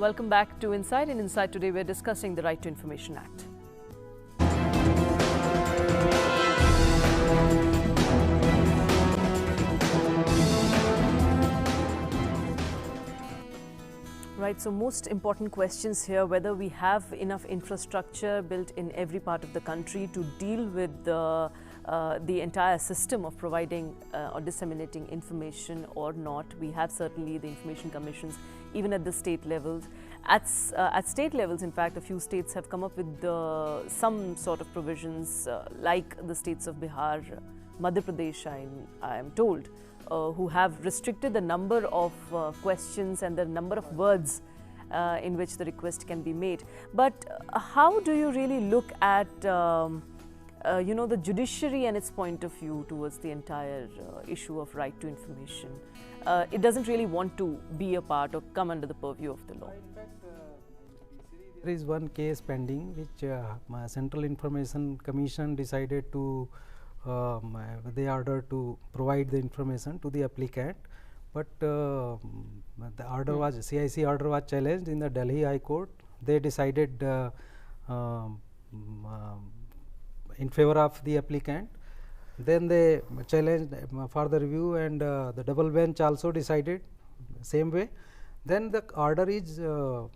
Welcome back to Insight. In Insight today, we're discussing the Right to Information Act. Right, so most important questions here, whether we have enough infrastructure built in every part of the country to deal with the entire system of providing or disseminating information or not. We have certainly the information commissions even at the state levels. At state levels, in fact, a few states have come up with some sort of provisions like the states of Bihar, Madhya Pradesh, I am told, who have restricted the number of questions and the number of words in which the request can be made. But how do you really look at the judiciary and its point of view towards the entire issue of right to information? It doesn't really want to be a part or come under the purview of the law. In fact, there is one case pending which Central Information Commission decided to they ordered to provide the information to the applicant, but the order was CIC order was challenged in the Delhi High Court. They decided in favor of the applicant. Then they challenged for the review, and the double bench also decided same way. Then the order is the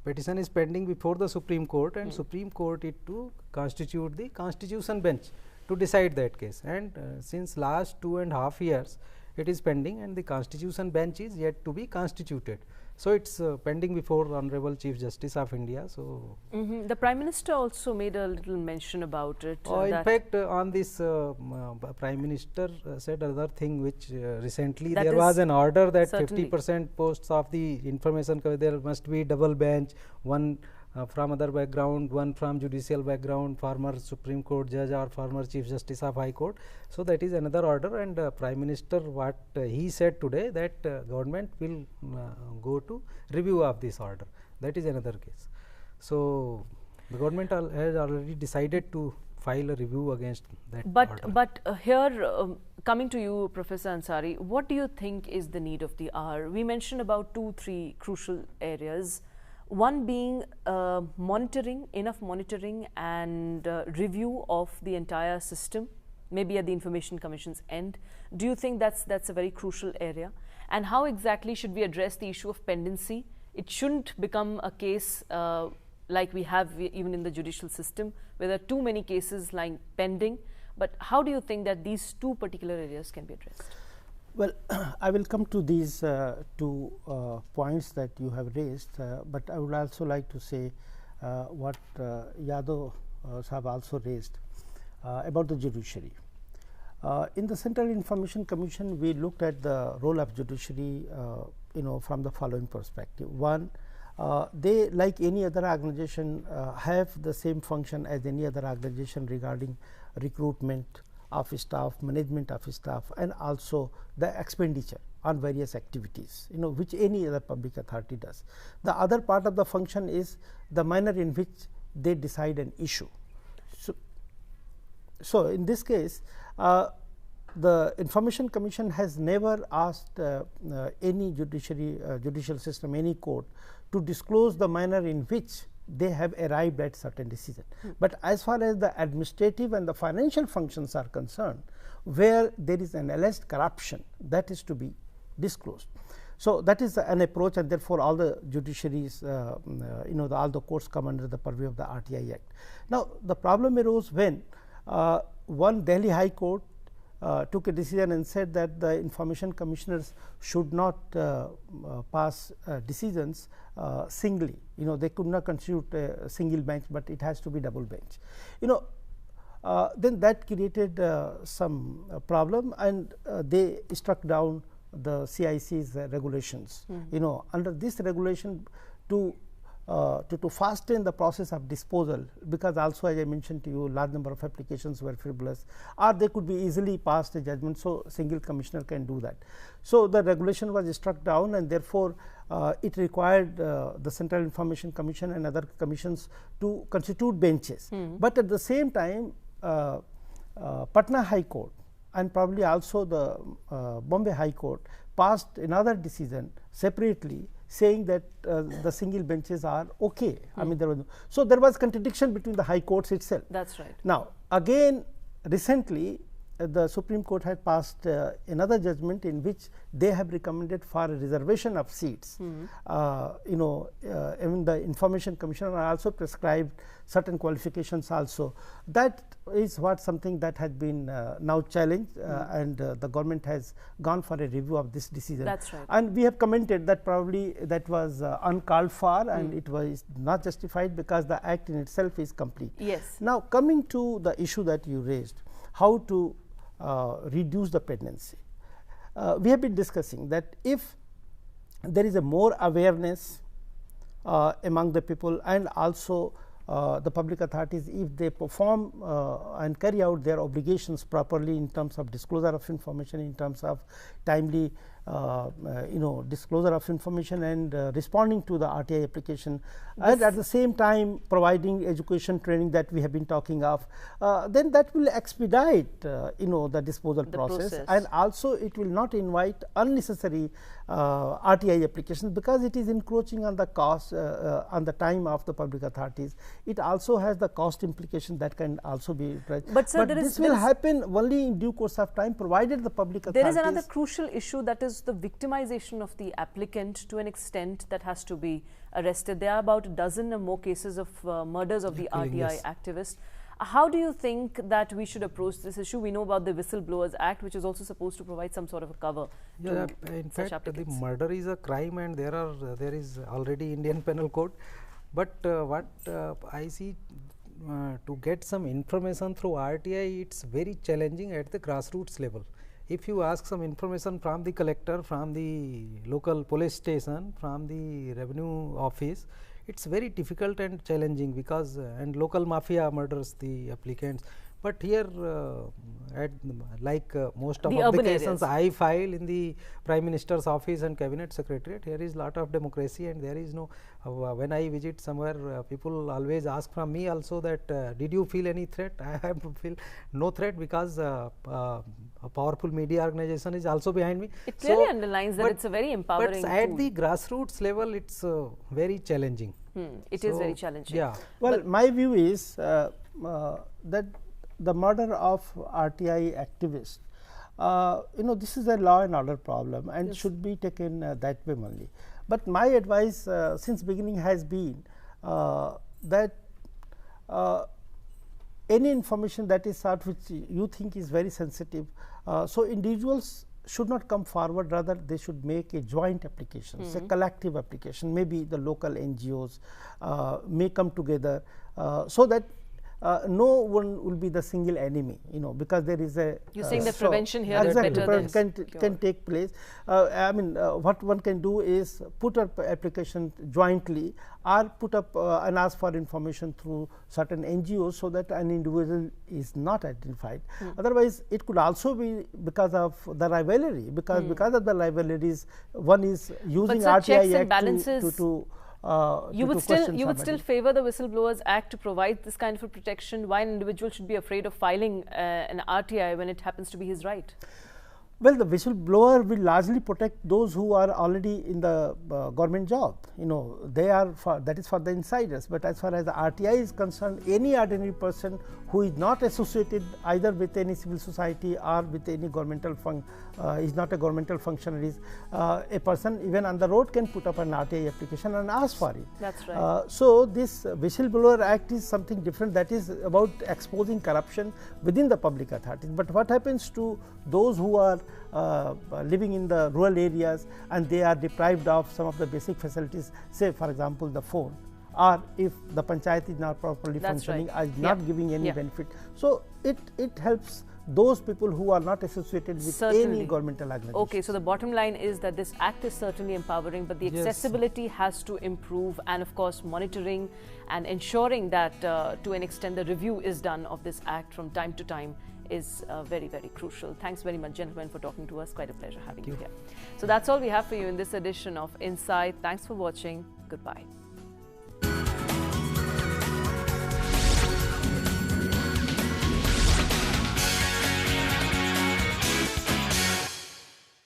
petition is pending before the Supreme Court, and Supreme Court it to constitute the constitution bench to decide that case, and since last 2.5 years it is pending, and the constitution bench is yet to be constituted. So it's pending before Honorable Chief Justice of India. So the Prime Minister also made a little mention about it. In fact, on this Prime Minister said another thing, which recently there was an order that 50% posts of the information there must be double bench, one from other background, one from judicial background, former Supreme Court judge or former Chief Justice of High Court. So that is another order, and Prime Minister what he said today that government will go to review of this order. That is another case. So the government has already decided to file a review against that order. But here, coming to you, Professor Ansari, what do you think is the need of the hour? We mentioned about 2-3 crucial areas. One being monitoring, enough monitoring and review of the entire system, maybe at the Information Commission's end. Do you think that's a very crucial area? And how exactly should we address the issue of pendency? It shouldn't become a case like we have even in the judicial system, where there are too many cases lying pending. But how do you think that these two particular areas can be addressed? Well, I will come to these two points that you have raised, but I would also like to say what Yadav have also raised about the judiciary. In the Central Information Commission, we looked at the role of judiciary from the following perspective. One, they, like any other organization, have the same function as any other organization regarding recruitment of staff, management of staff, and also the expenditure on various activities, which any other public authority does. The other part of the function is the manner in which they decide an issue. So in this case, the Information Commission has never asked any judicial system, any court, to disclose the manner in which they have arrived at certain decision. But as far as the administrative and the financial functions are concerned, where there is an alleged corruption, that is to be disclosed. So that is an approach, and therefore all the judiciaries, all the courts come under the purview of the RTI Act. Now the problem arose when one Delhi High Court took a decision and said that the information commissioners should not pass decisions singly. They could not constitute a single bench, but it has to be double bench. Then that created some problem, and they struck down the CIC's regulations. Under this regulation, to fasten the process of disposal, because also, as I mentioned to you, large number of applications were frivolous, or they could be easily passed a judgment, so single commissioner can do that. So the regulation was struck down, and therefore it required the Central Information Commission and other commissions to constitute benches. But at the same time, Patna High Court and probably also the Bombay High Court passed another decision separately, saying that the single benches are okay. I mean, there was so there was contradiction between the high courts itself. That's right. Now, again, recently the Supreme Court had passed another judgment in which they have recommended for a reservation of seats. Even the Information Commission also prescribed certain qualifications also. That is what something that has been now challenged, and the government has gone for a review of this decision. That's right. And we have commented that probably that was uncalled for, and it was not justified because the act in itself is complete. Yes. Now, coming to the issue that you raised, how to reduce the pendency. We have been discussing that if there is a more awareness among the people, and also the public authorities, if they perform and carry out their obligations properly in terms of disclosure of information, in terms of timely disclosure of information, and responding to the RTI application, and at the same time providing education training that we have been talking of, then that will expedite the disposal process, and also it will not invite unnecessary RTI applications, because it is encroaching on the cost on the time of the public authorities. It also has the cost implication that can also be addressed. But sir, this will happen only in due course of time, provided the public authorities. There is another crucial issue, that is the victimization of the applicant to an extent that has to be arrested. There are about a dozen or more cases of murders of the RTI activists. How do you think that we should approach this issue? We know about the Whistleblowers Act, which is also supposed to provide some sort of a cover. Yeah, in fact, the murder is a crime, and there is already Indian Penal Code. But what I see, to get some information through RTI, it's very challenging at the grassroots level. If you ask some information from the collector, from the local police station, from the revenue office, it's very difficult and challenging, because and local mafia murders the applicants. But here, most of the cases I file in the Prime Minister's office and Cabinet Secretariat, here is lot of democracy, and there is no, when I visit somewhere, people always ask from me also that, did you feel any threat? I have feel no threat, because a powerful media organization is also behind me. It clearly underlines that it's a very empowering But at the grassroots level, it's very challenging. It is very challenging. Yeah. Well, my view is that the murder of RTI activists, this is a law and order problem, and should be taken that way only. But my advice since beginning has been that any information that is sought which you think is very sensitive, so individuals should not come forward, rather they should make a joint application, a collective application. Maybe the local NGOs may come together so that no one will be the single enemy, because there is a. You're saying that prevention here is exactly better than can take place. I mean, what one can do is put up application jointly, or put up and ask for information through certain NGOs, so that an individual is not identified. Otherwise, it could also be because of the rivalry, because of the rivalries, one is using RTI Act to you would still favor the Whistleblowers Act to provide this kind of a protection. Why an individual should be afraid of filing an RTI when it happens to be his right? Well, the whistleblower will largely protect those who are already in the government job. They are that is for the insiders. But as far as the RTI is concerned, any ordinary person who is not associated either with any civil society or with any governmental is not a governmental functionary, a person even on the road can put up an RTI application and ask for it. That's right. So this Whistleblower Act is something different, that is about exposing corruption within the public authorities. But what happens to those who are living in the rural areas and they are deprived of some of the basic facilities, say for example the phone, or if the panchayat is not properly functioning, is not giving any benefit. So it helps those people who are not associated with any governmental organization. Okay, so the bottom line is that this act is certainly empowering, but the accessibility has to improve, and of course monitoring and ensuring that to an extent the review is done of this act from time to time is very, very crucial. Thanks very much, gentlemen, for talking to us. Quite a pleasure having you here. So that's all we have for you in this edition of Insight. Thanks for watching. Goodbye.